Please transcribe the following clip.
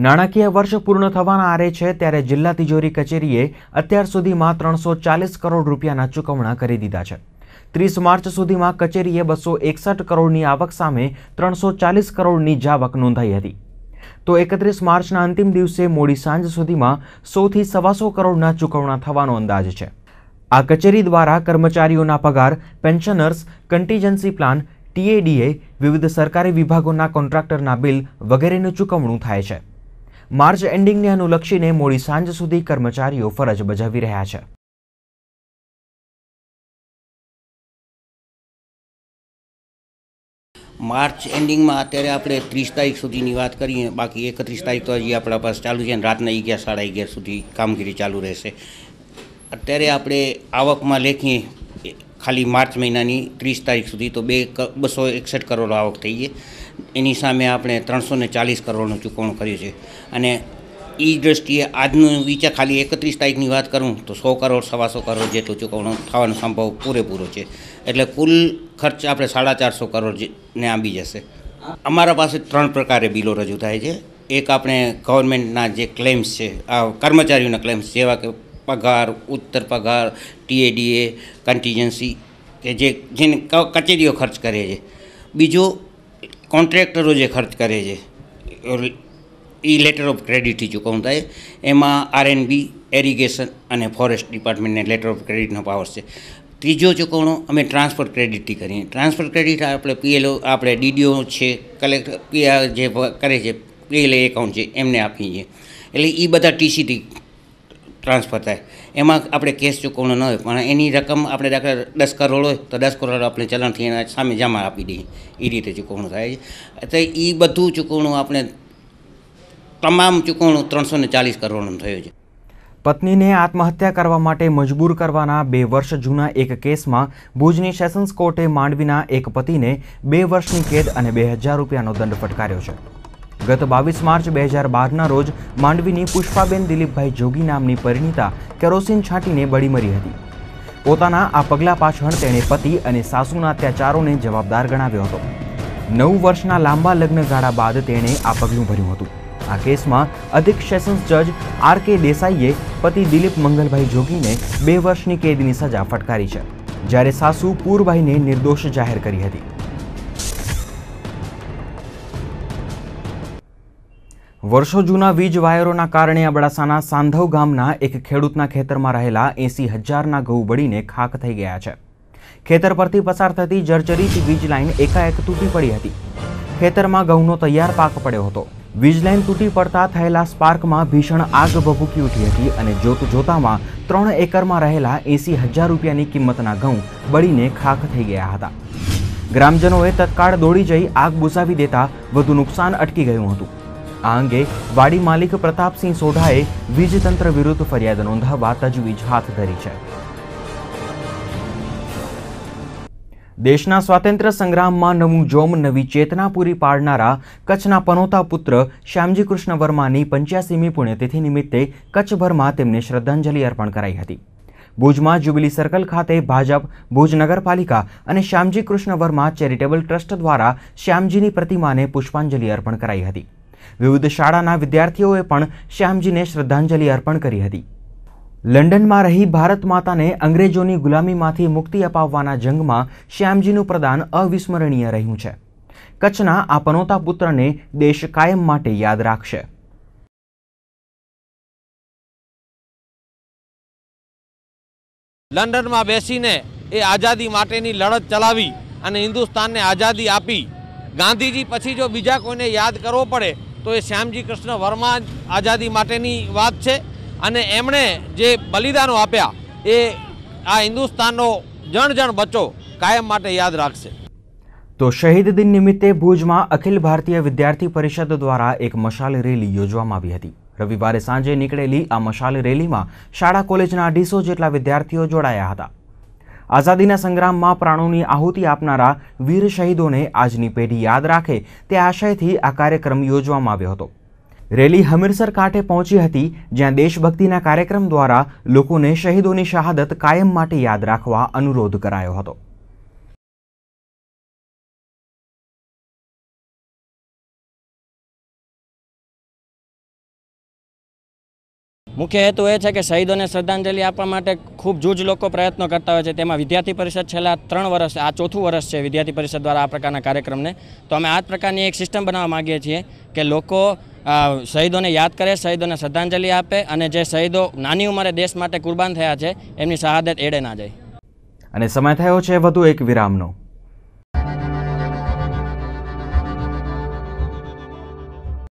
નાણાકીય વર્ષ પૂર્ણ થવાના આરે છે ત્યારે જિલ્લા તિજોરી કચેરીએ અત્યાર સુધીમાં 340 કરોડ રૂપિયાના ચૂકવણા કરી દીધા છે। 30 માર્ચ સુધીમાં કચેરીએ 261 કરોડની આવક સામે 340 કરોડની જાવક નોંધાઈ હતી। તો 31 માર્ચના અંતિમ દિવસે મોડી સાંજ સુધીમાં 100 થી 125 કરોડના ચૂકવણા થવાનો અંદાજ છે। આ કચેરી દ્વારા કર્મચારીઓના પગાર, પેન્શનર્સ, કન્ટીજન્સી પ્લાન, ટીએડીએ, વિવિધ સરકારી વિભાગોના કોન્ટ્રાક્ટરના બિલ વગેરેનું ચૂકવણું થાય છે। માર્ચ એન્ડિંગને અનુલક્ષીને મોડી સાંજ સુધી કર્મચારીઓ ફરજ બજાવી રહ્યા છે। मार्च एंडिंग में अत्यारे आपणे 30 तारीख सुधीनी वात करीए, बाकी 31 तारीख तो हजी आपणा पास चालू छे। रातना 11 साढ़ा 11 सुधी कामगीरी चालू रहेशे। अत्यारे आपणे आवकमां लेखीए खाली मार्च महीनानी 30 तारीख सुधी तो 261 करोड़ आवक थई छे। एनी सामे आपणे 340 करोड़नुं चूकवणुं कर्युं छे अने ई दृष्टिए आजनो विचार खाली 31 तारीखनी वात करूँ तो 100 करोड़ 125 करोड़ जेटलुं चूकवणुं थवानो संभव पूरेपूरो छे। एटले कुल खर्च आपणे 450 करोड़ ने आंबी जशे। अमारा पासे 3 प्रकारे बिलो रजू थाय छे। एक आपणे गवर्नमेंटना जे क्लेम्स छे, कर्मचारीओना क्लेम्स जेवा के पगार, उत्तर पगार, टीएडीए, कंटीजेंसी के जेने कचेरीओ खर्च करे छे। बीजो कॉन्ट्रेक्टरो जे खर्च करे छे ई लेटर ऑफ क्रेडिट थी चूकवणुं थाय। एमां आरएनबी, एरिगेशन अने फॉरेस्ट डिपार्टमेंट ने लेटर ऑफ क्रेडिटनो पावर छे। तीजो चूकवणो अमे ट्रांसफर क्रेडिट थी करीए। ट्रांसफर क्रेडिट आपणे पीएलओ, आपणे डीडीओ छे, कलेक्टर पीआर जे करे छे, पीएलए एकाउंट छे एमने आपीए छीए। एटले ई बधा टीसी थी ट्रांसफर थाय। एमां आपणे केस चूकवणो न होय, पण एनी रकम आपणे दाखला 10 करोड़ होय तो 10 करोड़ आपणे चलणथी एना सामे जमा आपी दઈએ। ई रीते चूकवणुं थाय छे। तो ई बधुं चूकवणुं आपणे तमाम चूकवणुं 340 करोड़नुं थयुं छे। पत्नीने आत्महत्या करवा माटे मजबूर करवाना 2 वर्ष जूना एक केसमां भुजनी सेशन्स कोर्टे मांडवीना एक पतिने 2 वर्षनी केद अने 2000 रूपियानो दंड फटकार्यो छे। गत 22 मार्च 2012 रोज मांडवीनी पुष्पाबेन दिलीपभाई जोगी नामनी परिणीता केरोसीन छांटीने बळी मरी हती। पोताना आ पगला पाछळ तेणे पति अने सासूना अत्याचारोने जवाबदार गणाव्यो हतो। 9 वर्षना लांबा लग्नगाळा बाद तेणे आ पगલું ભર્યું હતું। आ केसमां अधीक्षक सेशन्स जज आर.के. देसाईए पति दिलीप मंगलभाई जोगीने 2 वर्षनी केदनी सजा फटकारी छे, ज्यारे सासू पूरबाईने निर्दोष जाहेर करी हती। वर्षो जूना वीज वायरोना कारणे अबડાસાના સાંધવ ગામના એક ખેડૂતના ખેતરમાં રહેલા 80,000ના ઘઉં બળીને ખાક થઈ ગયા છે। ખેતર પરથી પસાર થતી જર્જરિત વીજ લાઈન એકાએક તૂટી પડી હતી। ખેતરમાં ઘઉંનો તૈયાર પાક પડ્યો હતો। વીજ લાઈન તૂટી પડતા થયેલા સ્પાર્કમાં ભીષણ આગ ભભૂકી ઉઠી હતી અને જોતામાં 3 એકરમાં રહેલા 80,000 રૂપિયાની કિંમતના ઘઉં બળીને ખાક થઈ ગયા હતા। ગ્રામજનોએ તત્કાળ દોડી જઈ આગ બુઝાવી દેતા વધુ નુકસાન અટકી ગયું હતું। આ અંગે વાડી માલિક પ્રતાપસિંહ સોઢાએ વીજ તંત્ર વિરુદ્ધ ફરિયાદ નોંધાવવા તજવીજ હાથ ધરી છે। देशना स्वातंत्र्य संग्राम में नवुं जोम, नवी चेतना पूरी पाड़नारा कच्छना पनोता पुत्र श्यामजी कृष्ण वर्मानी 85મી पुण्यतिथि निमित्ते कच्छभर में तेमने श्रद्धांजलि अर्पण कराई हती। भुज में जुबिली सर्कल खाते भाजप, भुज नगरपालिका और श्यामजी कृष्ण वर्मा चेरिटेबल ट्रस्ट द्वारा श्यामजीनी प्रतिमा ने पुष्पांजलि अर्पण कराई हती। विविध शाळाना विद्यार्थीओए पण श्यामजीने श्रद्धांजलि अर्पण करी हती। लंडन में रही भारत माता ने अंग्रेजों गुलामी मांथी मुक्ति अपाववाना जंग में श्यामजीनु प्रदान अविस्मरणीय रह्यु छे। कच्छना आ पनोता पुत्र ने देश कायम माटे याद राखशे। लंडन में बेसीने ए आजादी माटेनी लड़त चलावी अने हिंदुस्तान ने आजादी आपी। गांधीजी पछी जो बीजा कोईने याद करवो पड़े तो ए श्यामजी कृष्ण वर्मा आजादी माटेनी वात छे। અને એમણે જે બલિદાનો આપ્યા એ આ હિન્દુસ્તાનનો જણ જણ બચ્ચો કાયમ માટે યાદ રાખશે। તો શહીદ દિન નિમિત્તે ભુજમાં અખિલ ભારતીય વિદ્યાર્થી પરિષદ દ્વારા એક મશાલ રેલી યોજવામાં આવી હતી। રવિવારે સાંજે નીકળેલી આ મશાલ રેલીમાં શાળા કોલેજના 250 જેટલા વિદ્યાર્થીઓ જોડાયા હતા। આઝાદીના સંગ્રામમાં પ્રાણોની આહુતિ આપનારા વીર શહીદોને આજની પેઢી યાદ રાખે તે આશયથી આ કાર્યક્રમ યોજવામાં આવ્યો હતો। રેલી હમીરસર કાંઠે પહોંચી હતી, જ્યાં દેશભક્તિના કાર્યક્રમ દ્વારા લોકોને શહીદોની શહાદત કાયમ માટે યાદ રાખવા અનુરોધ કરાયો હતો। મુખ્ય હેતુ એ છે કે શહીદોને શ્રદ્ધાંજલિ આપવા માટે ખૂબ જૂજ લોકો પ્રયત્નો કરતા હોય છે. તેમાં વિદ્યાર્થી પરિષદ છેલ્લા 3 વર્ષ, આ 4થું વર્ષ છે વિદ્યાર્થી પરિષદ દ્વારા આ પ્રકારના કાર્યક્રમને. તો અમે આ જ પ્રકારની એક સિસ્ટમ બનાવવા માગીએ છીએ કે લોકો શહીદોને યાદ કરે, શહીદોને શ્રદ્ધાંજલિ આપે અને જે શહીદો નાની ઉંમરે દેશ માટે કુરબાન થયા છે એમની શહાદત એળે ના જાય. અને સમય થયો છે વધુ એક વિરામનો.